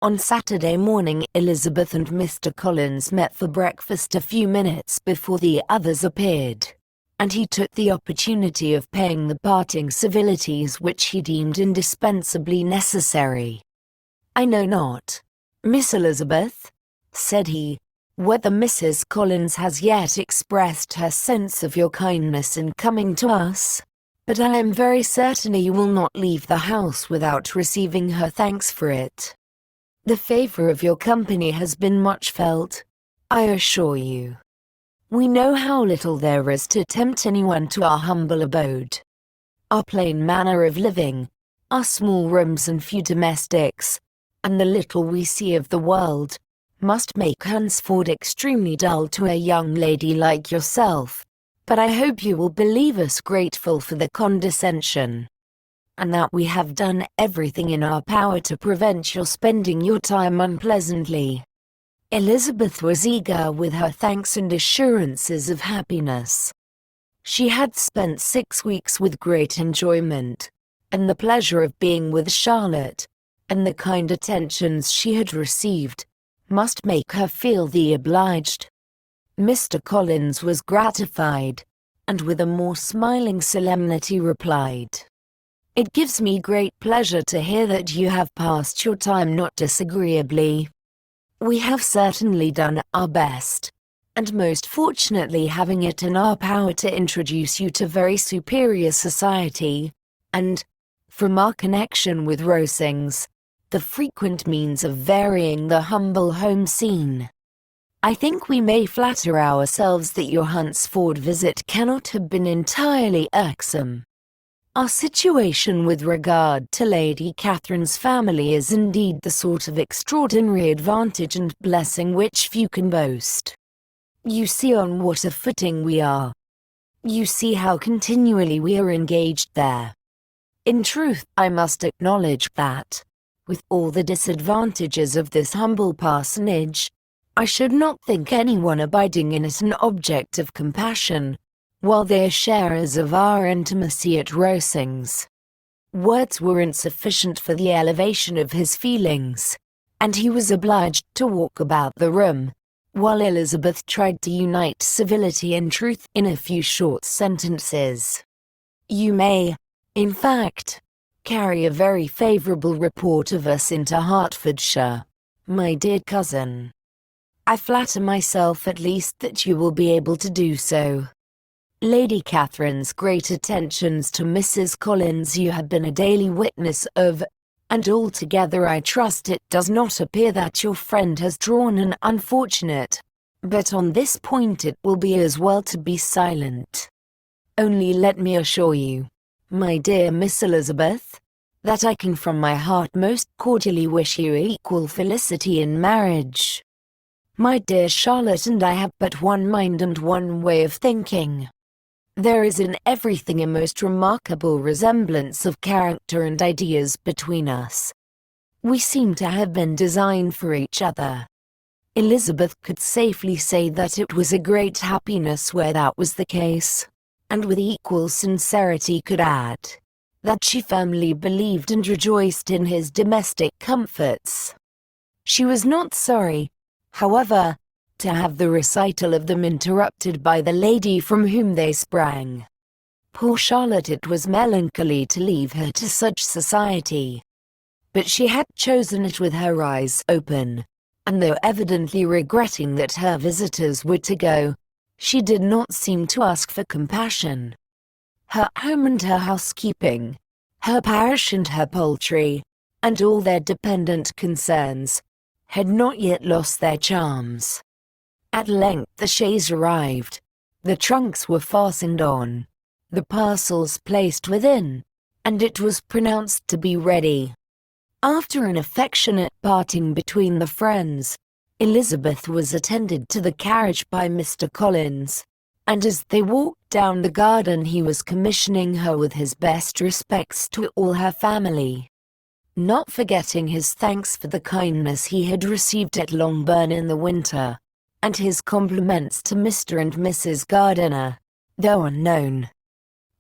On Saturday morning, Elizabeth and Mr. Collins met for breakfast a few minutes before the others appeared, and he took the opportunity of paying the parting civilities which he deemed indispensably necessary. "I know not, Miss Elizabeth," said he, "whether Mrs. Collins has yet expressed her sense of your kindness in coming to us, but I am very certain you will not leave the house without receiving her thanks for it. The favor of your company has been much felt, I assure you. We know how little there is to tempt anyone to our humble abode. Our plain manner of living, our small rooms and few domestics, and the little we see of the world, must make Hunsford extremely dull to a young lady like yourself, but I hope you will believe us grateful for the condescension, and that we have done everything in our power to prevent your spending your time unpleasantly." Elizabeth was eager with her thanks and assurances of happiness. She had spent 6 weeks with great enjoyment, and the pleasure of being with Charlotte, and the kind attentions she had received, must make her feel the obliged. Mr. Collins was gratified, and with a more smiling solemnity replied, "It gives me great pleasure to hear that you have passed your time not disagreeably. We have certainly done our best, and most fortunately having it in our power to introduce you to very superior society, and, from our connection with Rosings, the frequent means of varying the humble home scene. I think we may flatter ourselves that your Hunsford visit cannot have been entirely irksome. Our situation with regard to Lady Catherine's family is indeed the sort of extraordinary advantage and blessing which few can boast. You see on what a footing we are. You see how continually we are engaged there. In truth, I must acknowledge that, with all the disadvantages of this humble parsonage, I should not think anyone abiding in it an object of compassion, while they are sharers of our intimacy at Rosings." Words were insufficient for the elevation of his feelings, and he was obliged to walk about the room, while Elizabeth tried to unite civility and truth in a few short sentences. "You may, in fact, carry a very favorable report of us into Hertfordshire, my dear cousin. I flatter myself at least that you will be able to do so. Lady Catherine's great attentions to Mrs. Collins you have been a daily witness of, and altogether I trust it does not appear that your friend has drawn an unfortunate, but on this point it will be as well to be silent. Only let me assure you, my dear Miss Elizabeth, that I can from my heart most cordially wish you equal felicity in marriage. My dear Charlotte and I have but one mind and one way of thinking. There is in everything a most remarkable resemblance of character and ideas between us. We seem to have been designed for each other." Elizabeth could safely say that it was a great happiness where that was the case, and with equal sincerity could add, that she firmly believed and rejoiced in his domestic comforts. She was not sorry, however, to have the recital of them interrupted by the lady from whom they sprang. Poor Charlotte, it was melancholy to leave her to such society. But she had chosen it with her eyes open, and though evidently regretting that her visitors were to go, she did not seem to ask for compassion. Her home and her housekeeping, her parish and her poultry, and all their dependent concerns, had not yet lost their charms. At length the chaise arrived, the trunks were fastened on, the parcels placed within, and it was pronounced to be ready. After an affectionate parting between the friends, Elizabeth was attended to the carriage by Mr. Collins, and as they walked down the garden he was commissioning her with his best respects to all her family, not forgetting his thanks for the kindness he had received at Longbourn in the winter, and his compliments to Mr. and Mrs. Gardiner, though unknown.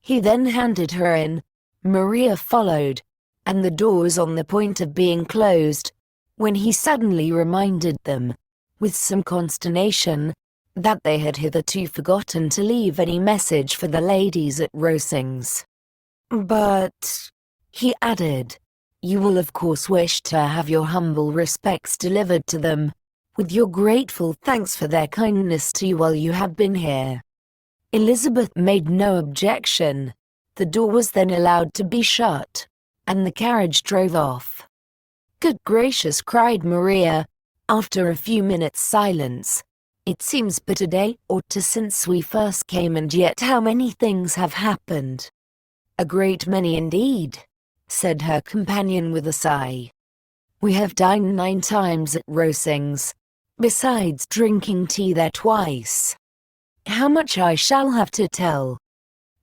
He then handed her in, Maria followed, and the door was on the point of being closed, when he suddenly reminded them, with some consternation, that they had hitherto forgotten to leave any message for the ladies at Rosings. "But," he added, "you will of course wish to have your humble respects delivered to them, with your grateful thanks for their kindness to you while you have been here." Elizabeth made no objection. The door was then allowed to be shut, and the carriage drove off. "Good gracious!" cried Maria, after a few minutes' silence. "It seems but a day or two since we first came, and yet how many things have happened." "A great many indeed," said her companion with a sigh. "We have dined 9 times at Rosings, besides drinking tea there twice. How much I shall have to tell,"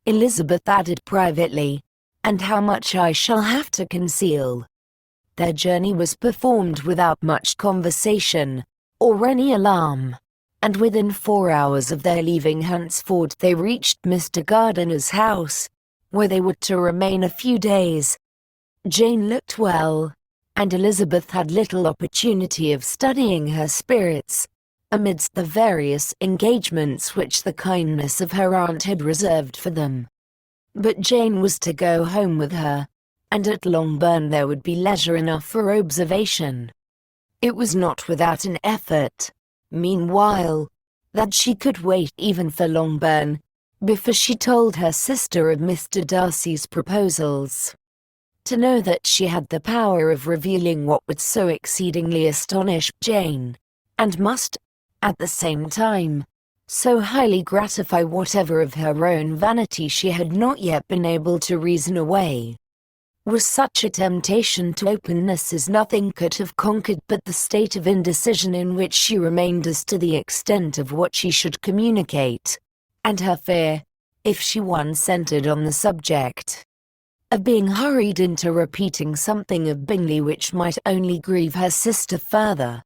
Elizabeth added privately, "and how much I shall have to conceal." Their journey was performed without much conversation, or any alarm, and within 4 hours of their leaving Hunsford they reached Mr. Gardiner's house, where they were to remain a few days. Jane looked well, and Elizabeth had little opportunity of studying her spirits, amidst the various engagements which the kindness of her aunt had reserved for them. But Jane was to go home with her, and at Longbourn there would be leisure enough for observation. It was not without an effort, meanwhile, that she could wait even for Longbourn, before she told her sister of Mr. Darcy's proposals. To know that she had the power of revealing what would so exceedingly astonish Jane, and must, at the same time, so highly gratify whatever of her own vanity she had not yet been able to reason away, was such a temptation to openness as nothing could have conquered but the state of indecision in which she remained as to the extent of what she should communicate, and her fear, if she once entered on the subject, of being hurried into repeating something of Bingley which might only grieve her sister further.